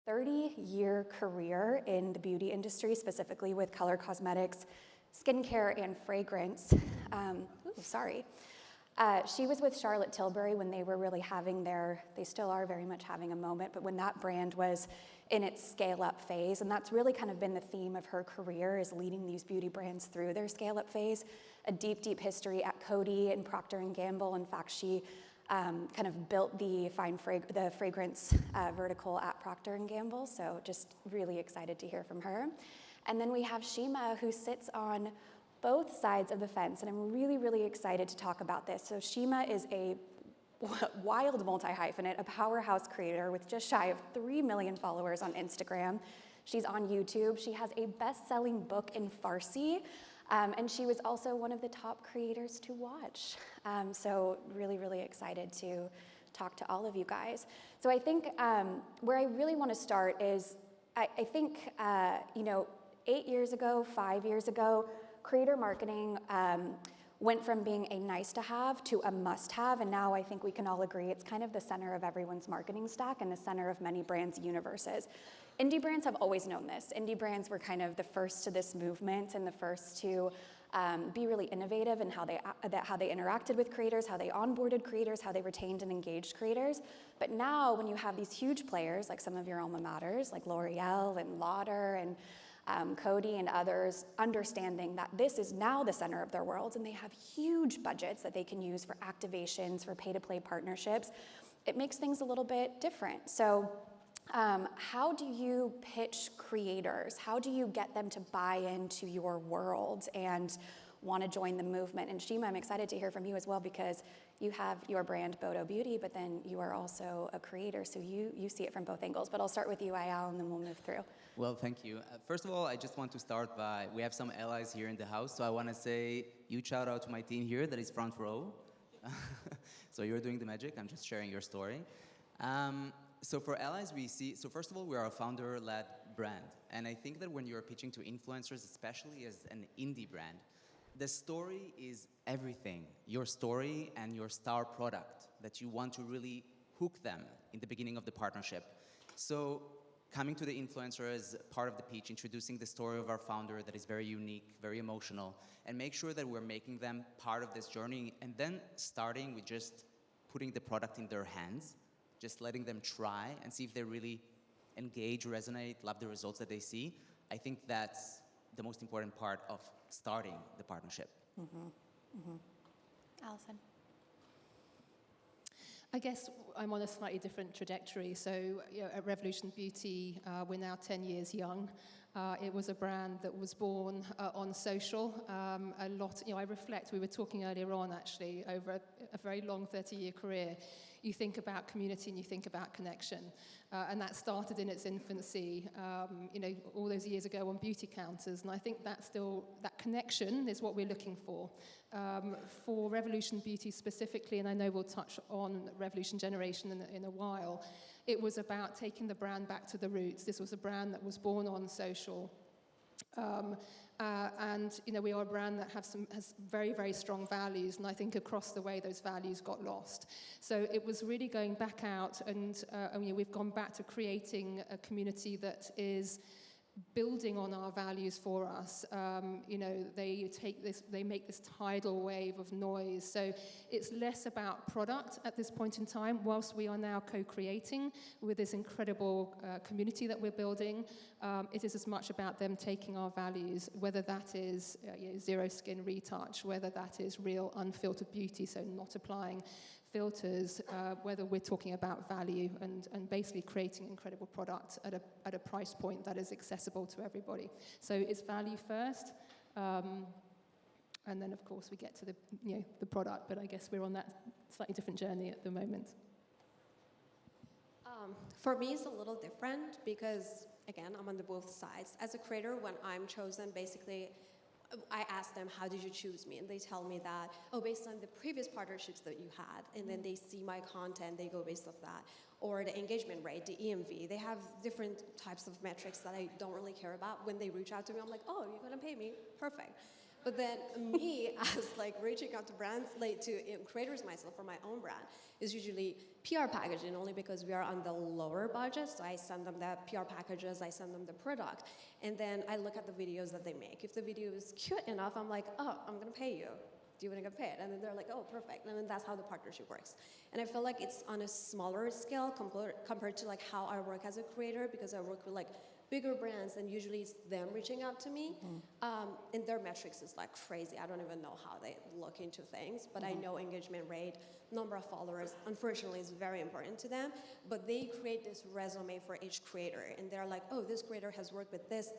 30-year career in the beauty industry, specifically with color cosmetics, skincare, and fragrance. She was with Charlotte Tilbury when they were really they still are very much having a moment, but when that brand was in its scale-up phase, and that's really kind of been the theme of her career, is leading these beauty brands through their scale-up phase. A deep, deep history at Coty and Procter & Gamble. In fact, she kind of built the fragrance vertical at Procter & Gamble, so just really excited to hear from her. And then we have Shima, who sits on both sides of the fence, and I'm really, really excited to talk about this. So Shima is a wild multi-hyphenate, a powerhouse creator with just shy of 3 million followers on Instagram. She's on YouTube. She has a best-selling book in Farsi, and she was also one of the top creators to watch. So really, really excited to talk to all of you guys. So I think where I really want to start is, I think, 8 years ago, 5 years ago, creator marketing went from being a nice to have to a must have, and now I think we can all agree it's kind of the center of everyone's marketing stack and the center of many brands' universes. Indie brands have always known this. Indie brands were kind of the first to this movement and the first to be really innovative in how they interacted with creators, how they onboarded creators, how they retained and engaged creators. But now when you have these huge players, like some of your alma maters, like L'Oreal and Lauder and Coty and others, understanding that this is now the center of their worlds and they have huge budgets that they can use for activations, for pay-to-play partnerships, it makes things a little bit different. So how do you pitch creators? How do you get them to buy into your world and want to join the movement? And Shima, I'm excited to hear from you as well, because you have your brand Bodo Beauty, but then you are also a creator, so you see it from both angles. But I'll start with you, Ayal, and then we'll move through. Well, thank you. First of all, I just want to start by, we have some allies here in the house, so I want to say huge shout out to my team here that is front row. So you're doing the magic, I'm just sharing your story. So for allies, so first of all, we are a founder-led brand. And I think that when you're pitching to influencers, especially as an indie brand, the story is everything. Your story and your star product that you want to really hook them in the beginning of the partnership. So coming to the influencer as part of the pitch, introducing the story of our founder that is very unique, very emotional, and make sure that we're making them part of this journey, and then starting with just putting the product in their hands, just letting them try and see if they really engage, resonate, love the results that they see. I think that's the most important part of starting the partnership. Allison? I guess I'm on a slightly different trajectory. So at Revolution Beauty, we're now 10 years young. It was a brand that was born on social. I reflect, we were talking earlier on actually, over a very long 30-year career. You think about community and you think about connection. And that started in its infancy, all those years ago on beauty counters. And I think that connection is what we're looking for. For Revolution Beauty specifically, and I know we'll touch on Revolution Generation in a while, it was about taking the brand back to the roots. This was a brand that was born on social. We are a brand that has very, very strong values, and I think across the way those values got lost. So it was really going back out, and we've gone back to creating a community that is building on our values for us. They make this tidal wave of noise. So it's less about product at this point in time, whilst we are now co-creating with this incredible community that we're building. It is as much about them taking our values, whether that is zero skin retouch, whether that is real unfiltered beauty, so not applying filters, whether we're talking about value and basically creating incredible product at a price point that is accessible to everybody. So it's value first, and then of course we get to the product, but I guess we're on that slightly different journey at the moment. For me, it's a little different because, again, I'm on both sides. As a creator, when I'm chosen, basically, I ask them, how did you choose me? And they tell me that, based on the previous partnerships that you had. And then they see my content, they go based off that. Or the engagement rate, the EMV. They have different types of metrics that I don't really care about. When they reach out to me, I'm like, oh, you're going to pay me? Perfect. But then me, as like reaching out to brands, like to creators myself for my own brand, is usually PR packaging, only because we are on the lower budget. So I send them the PR packages, I send them the product, and then I look at the videos that they make. If the video is cute enough, I'm like, oh, I'm gonna pay you. Do you want to get paid? And then they're like, oh, perfect. And then that's how the partnership works. And I feel like it's on a smaller scale compared to like how I work as a creator, because I work with like bigger brands, and usually it's them reaching out to me. And their metrics is like crazy. I don't even know how they look into things, but I know engagement rate, number of followers, unfortunately, is very important to them. But they create this resume for each creator, and they're like, oh, this creator has worked with this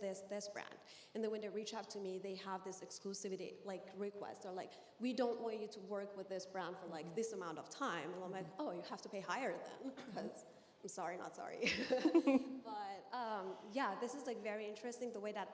brand. And then when they reach out to me, they have this exclusivity like request. They're like, we don't want you to work with this brand for like this amount of time. And I'm like, oh, you have to pay higher then, because I'm sorry, not sorry. But yeah, this is like very interesting, the way that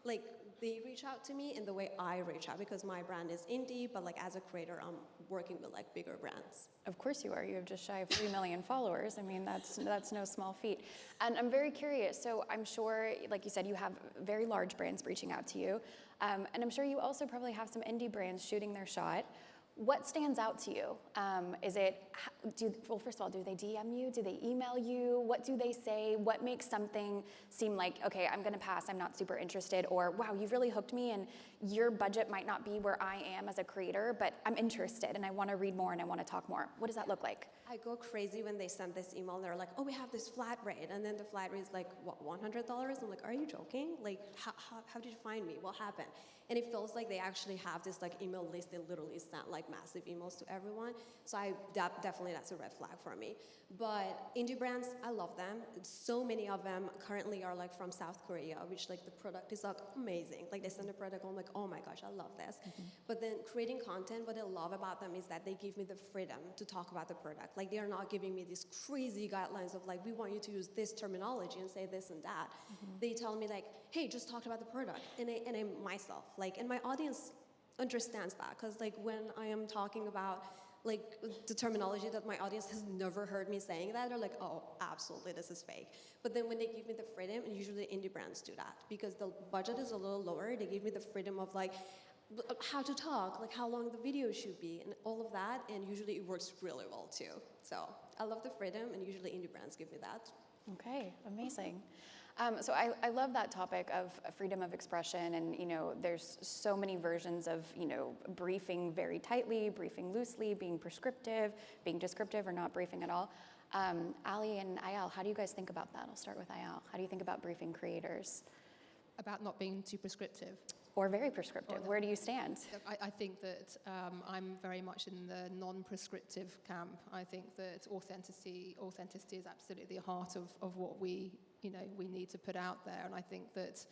like, they reach out to me and the way I reach out, because my brand is indie, but like as a creator, I'm working with like bigger brands. Of course you are. You have just shy of 3 million followers. I mean, that's no small feat. And I'm very curious. So I'm sure, like you said, you have very large brands reaching out to you. And I'm sure you also probably have some indie brands shooting their shot. What stands out to you? Well, first of all, do they DM you? Do they email you? What do they say? What makes something seem like, okay, I'm gonna pass, I'm not super interested, or wow, you've really hooked me and your budget might not be where I am as a creator, but I'm interested and I wanna read more and I wanna talk more. What does that look like? I go crazy when they send this email and they're like, oh, we have this flat rate. And then the flat rate is like, what, $100? I'm like, are you joking? Like, how did you find me? What happened? And it feels like they actually have this like email list. They literally send like massive emails to everyone. So definitely that's a red flag for me. But indie brands, I love them. So many of them currently are like from South Korea, which like the product is like amazing. Like they send a product, I'm like, oh my gosh, I love this. But then creating content, what I love about them is that they give me the freedom to talk about the product. Like they are not giving me these crazy guidelines of like, we want you to use this terminology and say this and that. They tell me like, hey, just talk about the product. And I myself, like, and my audience understands that, because like when I am talking about like the terminology that my audience has never heard me saying that, they're like, oh, absolutely, this is fake. But then when they give me the freedom, and usually indie brands do that, because the budget is a little lower, they give me the freedom of like, how to talk, like how long the video should be, and all of that, and usually it works really well too. So I love the freedom, and usually indie brands give me that. Okay, amazing. So I love that topic of freedom of expression, and there's so many versions of briefing very tightly, briefing loosely, being prescriptive, being descriptive, or not briefing at all. Ali and Ayal, how do you guys think about that? I'll start with Ayal. How do you think about briefing creators? About not being too prescriptive. Or very prescriptive. Where do you stand? I think that I'm very much in the non-prescriptive camp. I think that authenticity is absolutely the heart of what we need to put out there. And I think that,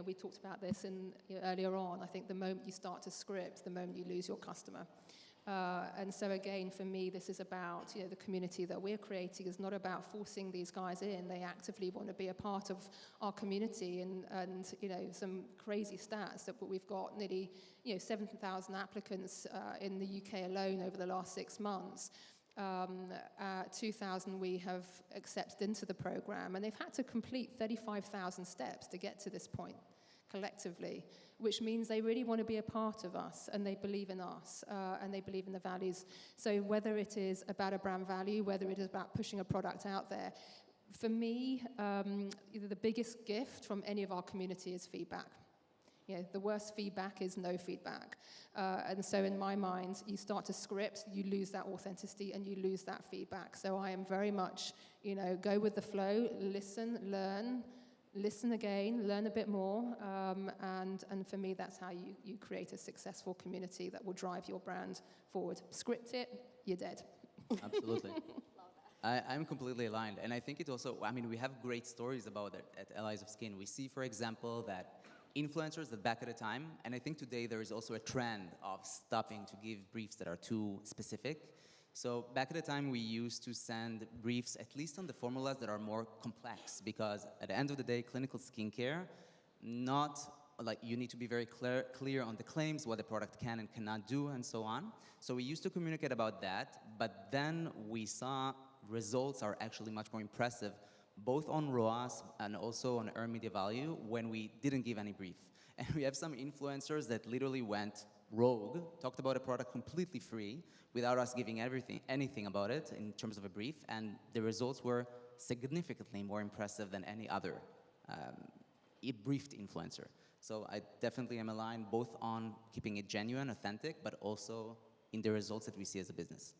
we talked about this earlier on. I think the moment you start to script, the moment you lose your customer. And so again, for me, this is about, the community that we're creating is not about forcing these guys in. They actively want to be a part of our community, and some crazy stats that we've got nearly, 7,000 applicants in the UK alone over the last 6 months. 2,000 we have accepted into the program, and they've had to complete 35,000 steps to get to this point collectively, which means they really want to be a part of us, and they believe in us, and they believe in the values. So whether it is about a brand value, whether it is about pushing a product out there, for me, the biggest gift from any of our community is feedback. The worst feedback is no feedback. And so in my mind, you start to script, you lose that authenticity, and you lose that feedback. So I am very much, go with the flow, listen, learn, listen again, learn a bit more, and for me, that's how you create a successful community that will drive your brand forward. Script it, you're dead. Absolutely. I'm completely aligned, and I think it also, we have great stories about it at Allies of Skin. We see, for example, that influencers that back at a time, and I think today there is also a trend of stopping to give briefs that are too specific. So back at the time, we used to send briefs, at least on the formulas that are more complex, because at the end of the day, clinical skincare, not like you need to be very clear on the claims, what the product can and cannot do, and so on. So we used to communicate about that, but then we saw results are actually much more impressive, both on ROAS and also on earned media value, when we didn't give any brief. And we have some influencers that literally went rogue, talked about a product completely free without us giving anything about it in terms of a brief, and the results were significantly more impressive than any other briefed influencer. So I definitely am aligned both on keeping it genuine, authentic, but also in the results that we see as a business.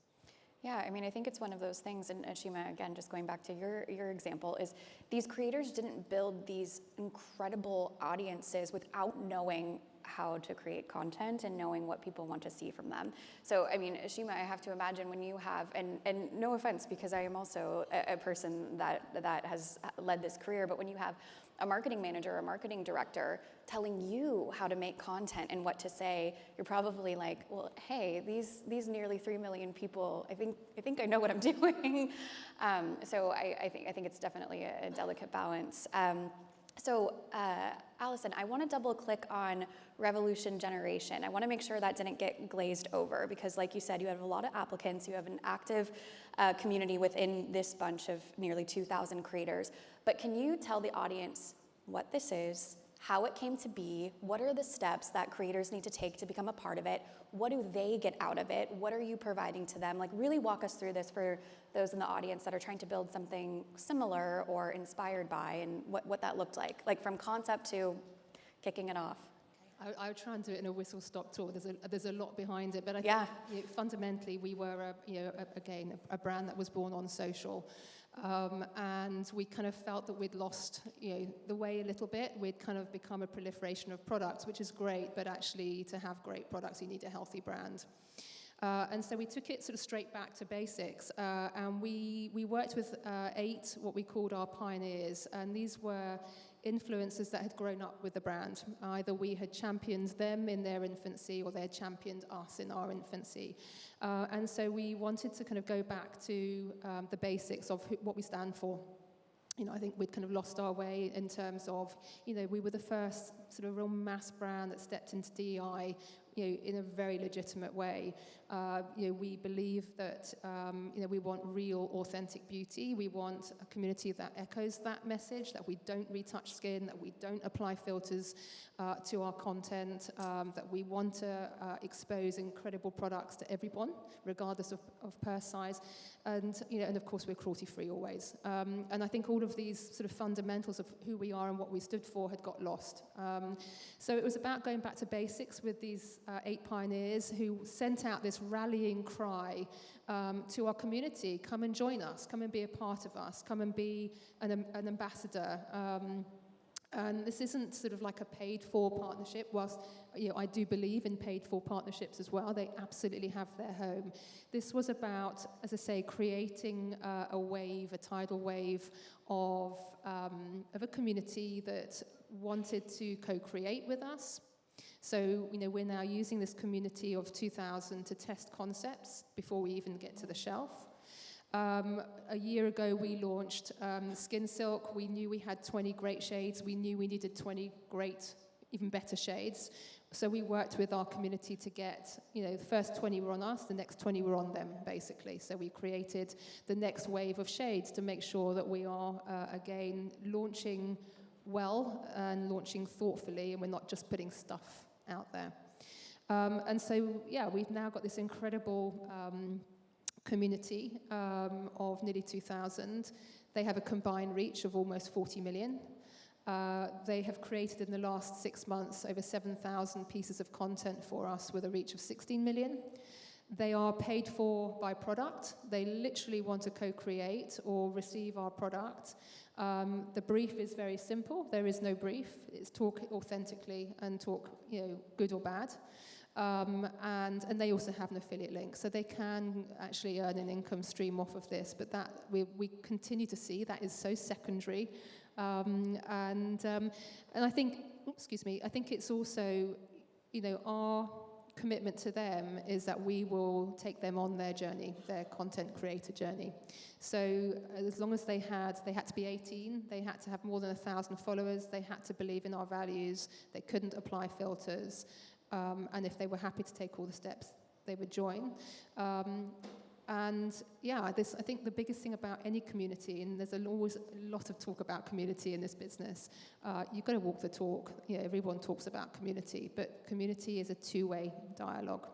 Yeah, I mean, I think it's one of those things, and Ashima, again, just going back to your example, is these creators didn't build these incredible audiences without knowing how to create content and knowing what people want to see from them. So, I mean, Ashima, I have to imagine when you have, and no offense, because I am also a person that has led this career, but when you have a marketing manager, a marketing director telling you how to make content and what to say, you're probably like, well, hey, these nearly 3 million people, I think I know what I'm doing. So I think it's definitely a delicate balance. So Allison, I want to double click on Revolution Generation. I want to make sure that didn't get glazed over because like you said, you have a lot of applicants, you have an active community within this bunch of nearly 2,000 creators. But can you tell the audience what this is, how it came to be, what are the steps that creators need to take to become a part of it, what do they get out of it, what are you providing to them? Like really walk us through this for those in the audience that are trying to build something similar or inspired by and what that looked like from concept to kicking it off. I would try and do it in a whistle-stop tour. There's a lot behind it, but I think fundamentally we were a brand that was born on social. And we kind of felt that we'd lost, the way a little bit. We'd kind of become a proliferation of products, which is great, but actually to have great products, you need a healthy brand. And so we took it sort of straight back to basics, and we worked with 8 what we called our pioneers, and these were influencers that had grown up with the brand. Either we had championed them in their infancy or they had championed us in our infancy. And so we wanted to kind of go back to the basics of what we stand for. I think we'd kind of lost our way in terms of, we were the first sort of real mass brand that stepped into DEI, in a very legitimate way. We believe that, we want real, authentic beauty. We want a community that echoes that message, that we don't retouch skin, that we don't apply filters to our content, that we want to expose incredible products to everyone, regardless of purse size. And of course, we're cruelty-free always. And I think all of these sort of fundamentals of who we are and what we stood for had got lost. So it was about going back to basics with these 8 pioneers who sent out this rallying cry to our community. Come and join us. Come and be a part of us. Come and be an ambassador. And this isn't sort of like a paid-for partnership, whilst I do believe in paid-for partnerships as well. They absolutely have their home. This was about, as I say, creating a wave, a tidal wave of a community that wanted to co-create with us. So, we're now using this community of 2,000 to test concepts before we even get to the shelf. A year ago, we launched Skin Silk. We knew we had 20 great shades. We knew we needed 20 great, even better shades. So we worked with our community to get, the first 20 were on us, the next 20 were on them, basically. So we created the next wave of shades to make sure that we are, again, launching well and launching thoughtfully, and we're not just putting stuff out there. And so, we've now got this incredible community of nearly 2,000. They have a combined reach of almost 40 million. They have created in the last 6 months over 7,000 pieces of content for us with a reach of 16 million. They are paid for by product. They literally want to co-create or receive our product. The brief is very simple. There is no brief. It's talk authentically and talk, good or bad. And they also have an affiliate link, so they can actually earn an income stream off of this. But that we continue to see that is so secondary, and I think, I think it's also, our commitment to them is that we will take them on their journey, their content creator journey. So as long as they had to be 18, they had to have more than 1,000 followers, they had to believe in our values, they couldn't apply filters. And if they were happy to take all the steps, they would join. And yeah, I think the biggest thing about any community, and there's always a lot of talk about community in this business, you've got to walk the talk. Yeah, everyone talks about community, but community is a two-way dialogue.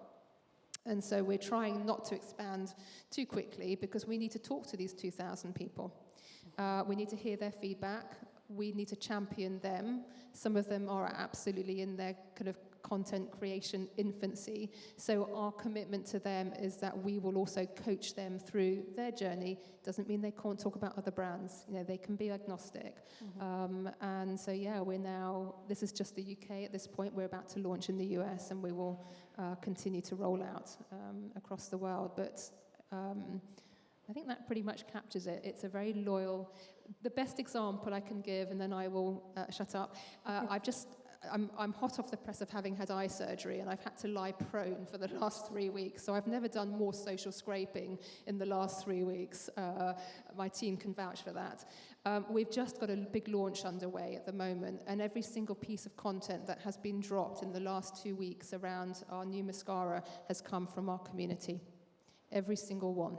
And so we're trying not to expand too quickly because we need to talk to these 2,000 people. We need to hear their feedback. We need to champion them. Some of them are absolutely in their kind of content creation infancy. So our commitment to them is that we will also coach them through their journey. Doesn't mean they can't talk about other brands. You know, they can be agnostic. And so, yeah, this is just the UK at this point. We're about to launch in the US, and we will continue to roll out across the world. But I think that pretty much captures it. It's a very loyal. The best example I can give, and then I will shut up. I'm hot off the press of having had eye surgery, and I've had to lie prone for the last 3 weeks. So I've never done more social scraping in the last 3 weeks. My team can vouch for that. We've just got a big launch underway at the moment, and every single piece of content that has been dropped in the last 2 weeks around our new mascara has come from our community. Every single one.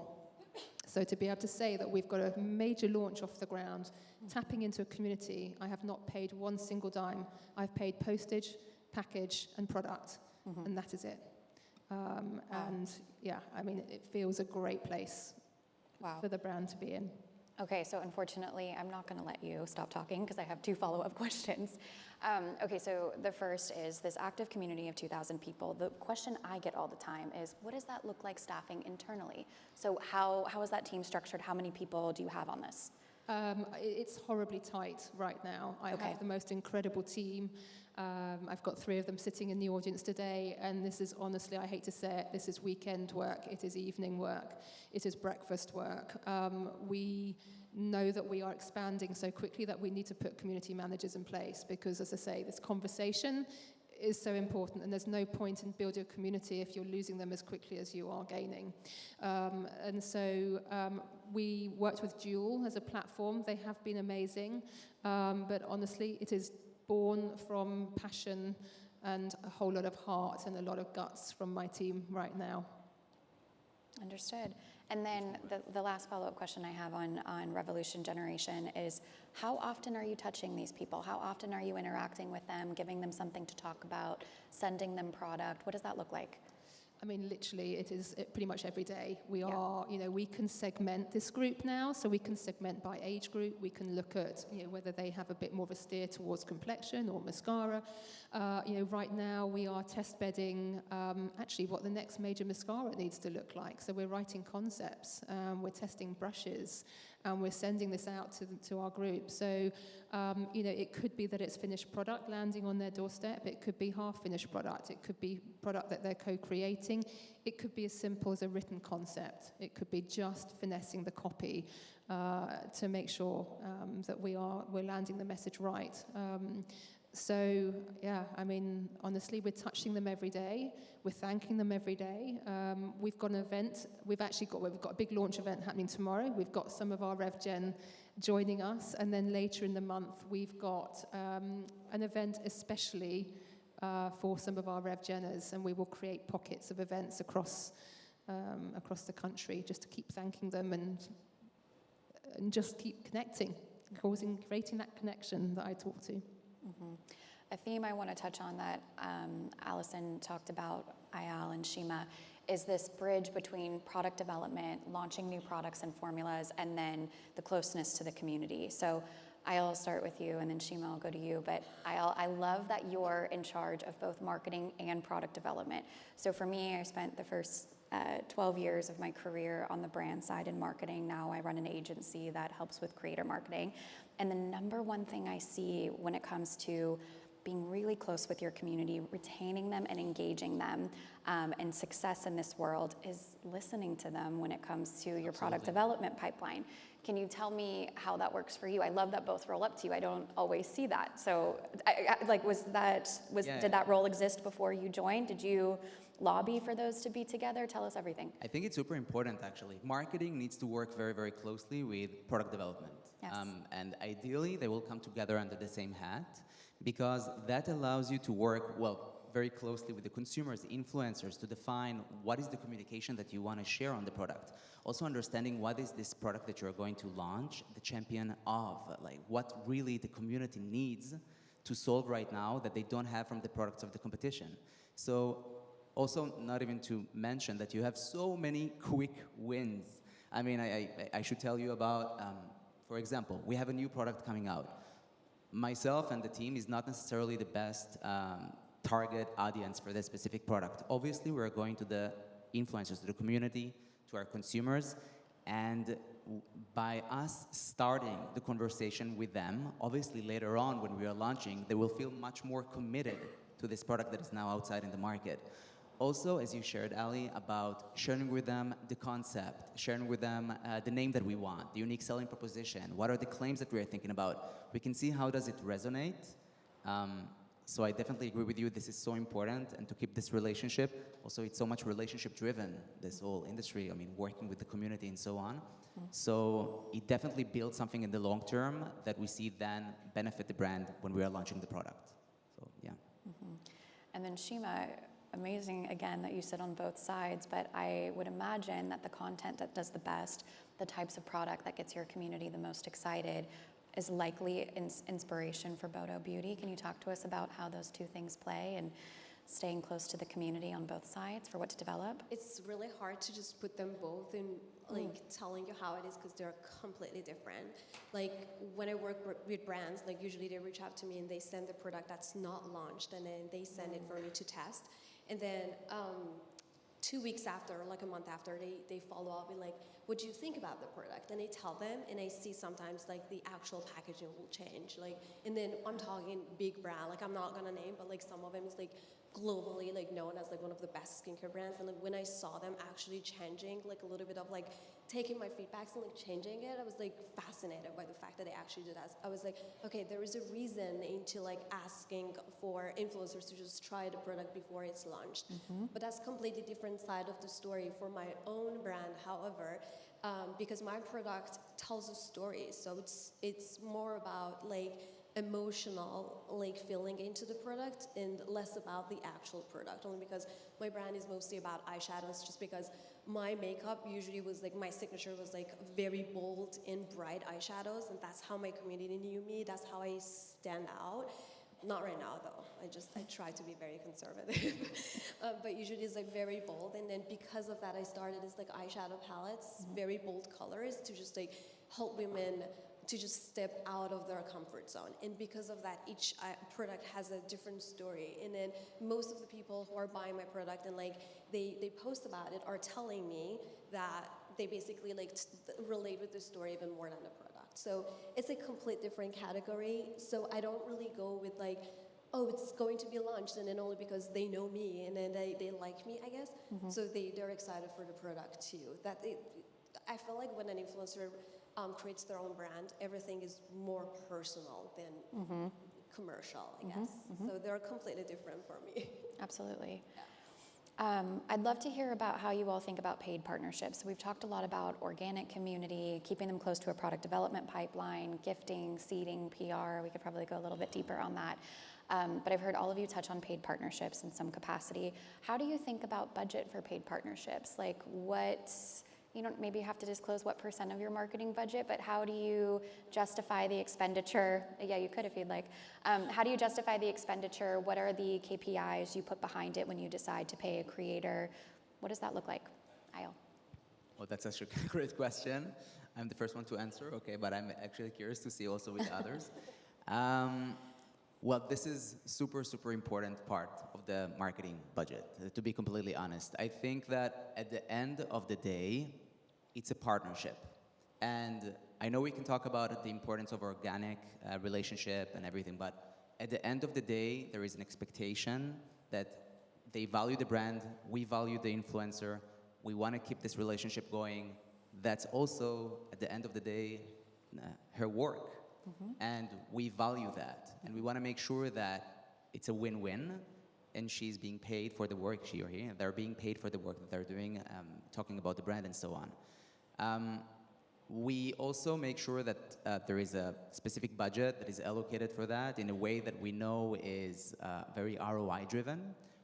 So to be able to say that we've got a major launch off the ground, tapping into a community, I have not paid one single dime. I've paid postage, package, and product, and that is it. And yeah, I mean, it feels a great place for the brand to be in. Okay, so unfortunately, I'm not going to let you stop talking because I have 2 follow-up questions. Okay, so the first is this active community of 2,000 people. The question I get all the time is, what does that look like staffing internally? So how is that team structured? How many people do you have on this? It's horribly tight right now. I have the most incredible team. I've got 3 of them sitting in the audience today, and this is honestly, I hate to say it, this is weekend work, it is evening work, it is breakfast work. We know that we are expanding so quickly that we need to put community managers in place because, as I say, this conversation is so important, and there's no point in building a community if you're losing them as quickly as you are gaining. And so we worked with Duel as a platform. They have been amazing, but honestly, it is born from passion and a whole lot of heart and a lot of guts from my team right now. Understood. And then the last follow-up question I have on Revolution Generation is, how often are you touching these people? How often are you interacting with them, giving them something to talk about, sending them product? What does that look like? I mean, literally, it is pretty much every day. We are, we can segment this group now, so we can segment by age group. We can look at, whether they have a bit more of a steer towards complexion or mascara. Right now we are test bedding actually what the next major mascara needs to look like. So we're writing concepts, we're testing brushes, and we're sending this out to our group. So, it could be that it's finished product landing on their doorstep. It could be half-finished product. It could be product that they're co-creating. It could be as simple as a written concept. It could be just finessing the copy to make sure that we're landing the message right. So, yeah, I mean, honestly, we're touching them every day. We're thanking them every day. We've got an event. We've got a big launch event happening tomorrow. We've got some of our RevGen joining us. And then later in the month, we've got an event especially for some of our RevGeners. And we will create pockets of events across the country just to keep thanking them and just keep connecting, creating that connection that I talked to. Mm-hmm. A theme I want to touch on that Alison talked about, Ayal and Shima, is this bridge between product development, launching new products and formulas, and then the closeness to the community. So I'll start with you, and then Shima, I'll go to you. But I love that you're in charge of both marketing and product development. So for me, I spent the first 12 years of my career on the brand side in marketing. Now I run an agency that helps with creator marketing. And the number one thing I see when it comes to being really close with your community, retaining them and engaging them, and success in this world is listening to them when it comes to your product development pipeline. Can you tell me how that works for you? I love that both roll up to you. I don't always see that. So, did that role exist before you joined? Did you lobby for those to be together? Tell us everything. I think it's super important, actually. Marketing needs to work very, very closely with product development. Yes. And ideally, they will come together under the same hat, because that allows you to work, well, very closely with the consumers, the influencers, to define what is the communication that you want to share on the product. Also understanding what is this product that you're going to launch, the champion of, like what really the community needs to solve right now that they don't have from the products of the competition. So also not even to mention that you have so many quick wins. I mean, I should tell you about, for example, we have a new product coming out. Myself and the team is not necessarily the best target audience for this specific product. Obviously, we're going to the influencers, to the community, to our consumers, and by us starting the conversation with them, obviously later on when we are launching, they will feel much more committed to this product that is now outside in the market. Also, as you shared, Ali, about sharing with them the concept, sharing with them the name that we want, the unique selling proposition, what are the claims that we are thinking about. We can see how does it resonate. So I definitely agree with you, this is so important, and to keep this relationship. Also, it's so much relationship driven, this whole industry, I mean, working with the community and so on. So it definitely builds something in the long term that we see then benefit the brand when we are launching the product. So, yeah. And then Shima, amazing again that you sit on both sides, but I would imagine that the content that does the best, the types of product that gets your community the most excited, is likely inspiration for Bodo Beauty. Can you talk to us about how those two things play and staying close to the community on both sides for what to develop? It's really hard to just put them both in, like, telling you how it is because they're completely different. Like, when I work with brands, like, usually they reach out to me and they send the product that's not launched, and then they send it for me to test. And then 2 weeks after, like a month after, they follow up with like, what do you think about the product? And I tell them, and I see sometimes like the actual packaging will change. Like, and then I'm talking big brand, like I'm not gonna name, but like some of them is like globally like known as like one of the best skincare brands. And like when I saw them actually changing, like a little bit of like taking my feedbacks and like changing it, I was like fascinated by the fact that they actually did that. I was like, okay, there is a reason into like asking for influencers to just try the product before it's launched. But that's completely different side of the story for my own brand, however, because my product tells a story. So it's more about like emotional like feeling into the product and less about the actual product, only because my brand is mostly about eyeshadows, just because my makeup usually was like, my signature was like very bold and bright eyeshadows, and that's how my community knew me, that's how I stand out. Not right now though, I try to be very conservative. But usually it's like very bold, and then because of that I started as like eyeshadow palettes, very bold colors, to just like help women to just step out of their comfort zone. And because of that, each product has a different story. And then most of the people who are buying my product and like they post about it are telling me that they basically like relate with the story even more than the product. So it's a complete different category. So I don't really go with like, oh, it's going to be launched, and then only because they know me and then they like me, I guess. So they're excited for the product too. I feel like when an influencer creates their own brand, everything is more personal than commercial, I guess. So they're completely different for me. Absolutely. I'd love to hear about how you all think about paid partnerships. We've talked a lot about organic community, keeping them close to a product development pipeline, gifting, seeding, PR. We could probably go a little bit deeper on that. But I've heard all of you touch on paid partnerships in some capacity. How do you think about budget for paid partnerships? Like you don't maybe have to disclose what % of your marketing budget, but how do you justify the expenditure? Yeah, you could if you'd like. How do you justify the expenditure? What are the KPIs you put behind it when you decide to pay a creator? What does that look like? Ayel. Well, that's such a great question. I'm the first one to answer, okay, but I'm actually curious to see also with others. Well, this is super, super important part of the marketing budget, to be completely honest. I think that at the end of the day, it's a partnership. And I know we can talk about the importance of organic relationship and everything, but at the end of the day, there is an expectation that they value the brand, we value the influencer, we want to keep this relationship going. That's also, at the end of the day, her work. And we value that. And we want to make sure that it's a win-win, and she's being paid for the work she or he, they're being paid for the work that they're doing, talking about the brand and so on. We also make sure that there is a specific budget that is allocated for that in a way that we know is very ROI driven.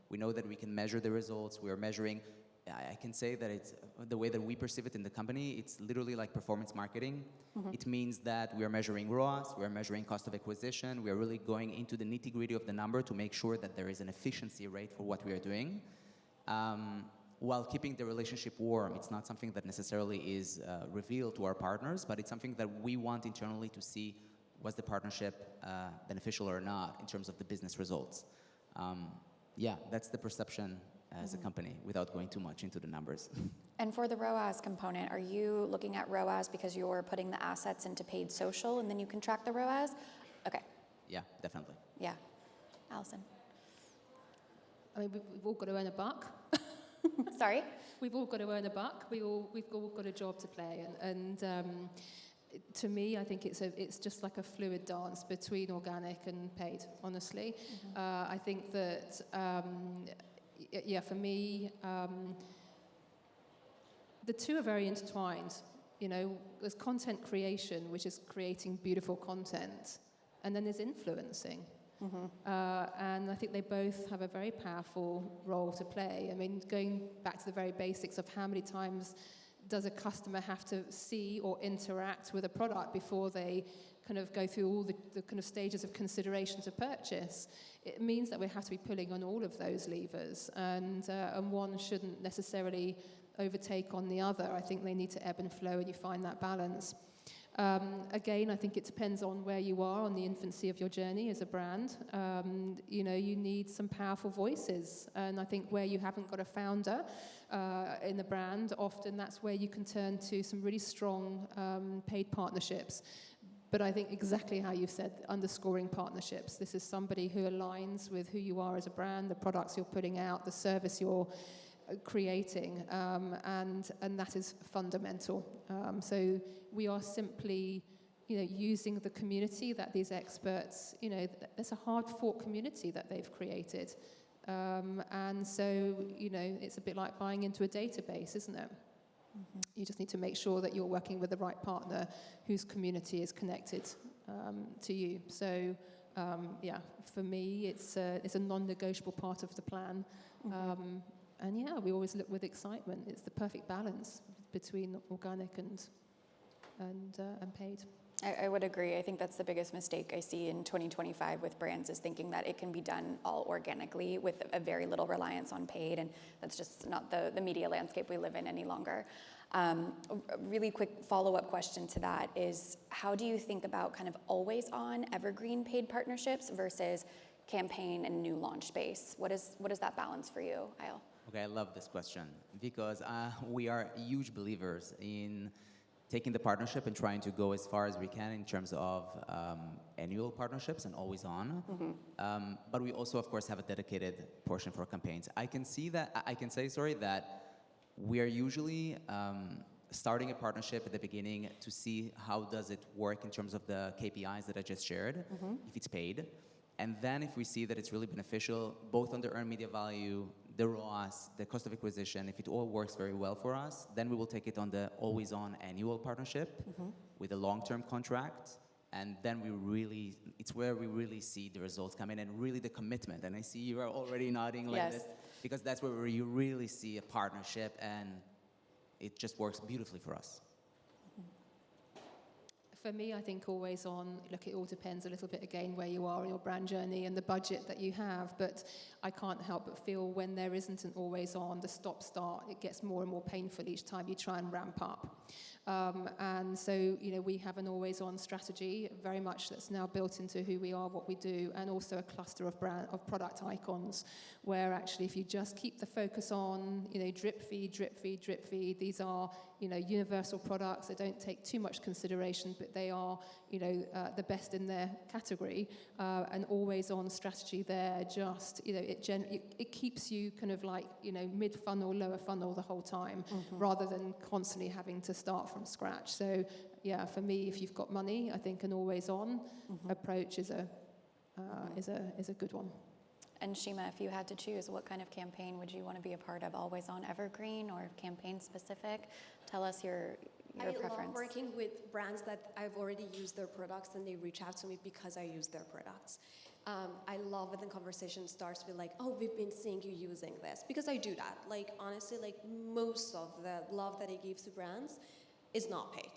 We know that we can measure the results. We are measuring, I can say that it's the way that we perceive it in the company, it's literally like performance marketing. It means that we are measuring ROAS, we are measuring cost of acquisition, we are really going into the nitty-gritty of the number to make sure that there is an efficiency rate for what we are doing. While keeping the relationship warm. It's not something that necessarily is revealed to our partners, but it's something that we want internally to see, was the partnership beneficial or not in terms of the business results. Yeah, that's the perception as a company without going too much into the numbers. And for the ROAS component, are you looking at ROAS because you're putting the assets into paid social and then you can track the ROAS? Okay. Yeah, definitely. Yeah. Allison. I mean, we've all got to earn a buck. Sorry? We've all got to earn a buck. We've all got a job to play, and to me, I think it's just like a fluid dance between organic and paid. Honestly, I think that yeah, for me, the two are very intertwined. You know, there's content creation, which is creating beautiful content, and then there's influencing. And I think they both have a very powerful role to play. I mean, going back to the very basics of how many times does a customer have to see or interact with a product before they kind of go through all the kind of stages of consideration to purchase, it means that we have to be pulling on all of those levers, and one shouldn't necessarily overtake on the other. I think they need to ebb and flow, and you find that balance. Again, I think it depends on where you are on the infancy of your journey as a brand. You know, you need some powerful voices, and I think where you haven't got a founder in the brand, often that's where you can turn to some really strong paid partnerships. But I think exactly how you've said, underscoring partnerships. This is somebody who aligns with who you are as a brand, the products you're putting out, the service you're creating, and that is fundamental. So we are simply, you know, using the community that these experts, you know, it's a hard-fought community that they've created, and so, you know, it's a bit like buying into a database, isn't it? You just need to make sure that you're working with the right partner whose community is connected to you. So, yeah, for me, it's a non-negotiable part of the plan. And yeah, we always look with excitement. It's the perfect balance between organic and paid. I would agree. I think that's the biggest mistake I see in 2025 with brands, is thinking that it can be done all organically with a very little reliance on paid, and that's just not the media landscape we live in any longer. A really quick follow-up question to that is, how do you think about kind of always-on evergreen paid partnerships versus campaign and new launch space? What is that balance for you, Ayel? Okay, I love this question because we are huge believers in taking the partnership and trying to go as far as we can in terms of annual partnerships and always on. But we also, of course, have a dedicated portion for campaigns. I can say that we are usually starting a partnership at the beginning to see how does it work in terms of the KPIs that I just shared, if it's paid. And then if we see that it's really beneficial, both on the earned media value, the ROAS, the cost of acquisition, if it all works very well for us, then we will take it on the always-on annual partnership with a long-term contract. And then it's where we really see the results come in and really the commitment. And I see you are already nodding like this, because that's where you really see a partnership, and it just works beautifully for us. For me, I think always on, look, it all depends a little bit again where you are in your brand journey and the budget that you have, but I can't help but feel when there isn't an always on, the stop-start, it gets more and more painful each time you try and ramp up. And so, you know, we have an always-on strategy, very much that's now built into who we are, what we do, and also a cluster of product icons, where actually if you just keep the focus on, you know, drip feed, drip feed, drip feed, these are, you know, universal products. They don't take too much consideration, but they are, you know, the best in their category. An always-on strategy there, just, you know, it keeps you kind of like, you know, mid-funnel, lower funnel the whole time, rather than constantly having to start from scratch. So, yeah, for me, if you've got money, I think an always-on approach is a good one. And Shima, if you had to choose, what kind of campaign would you want to be a part of? Always on evergreen or campaign specific? Tell us your your I preference? love working with brands that I've already used their products and they reach out to me because I use their products. I love when the conversation starts with like, oh, we've been seeing you using this, because I do that. Like, honestly, like most of the love that I give to brands is not paid.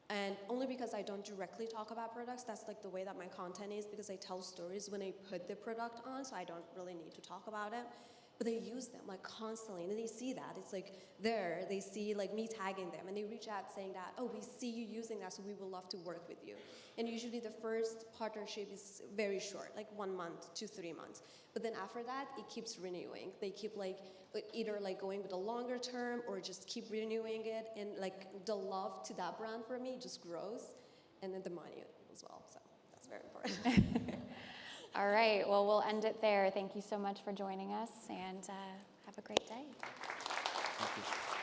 And only because I don't directly talk about products, that's like the way that my content is, because I tell stories when I put the product on, so I don't really need to talk about it. But they use them like constantly, and they see that. It's like there, they see like me tagging them, and they reach out saying that, oh, we see you using that, so we would love to work with you. And usually the first partnership is very short, like 1 month to 3 months. But then after that, it keeps renewing. They keep like either like going with a longer term or just keep renewing it, and like the love to that brand for me just grows, and then the money as well. So that's very important. All right, well, we'll end it there. Thank you so much for joining us, and have a great day. Thank you.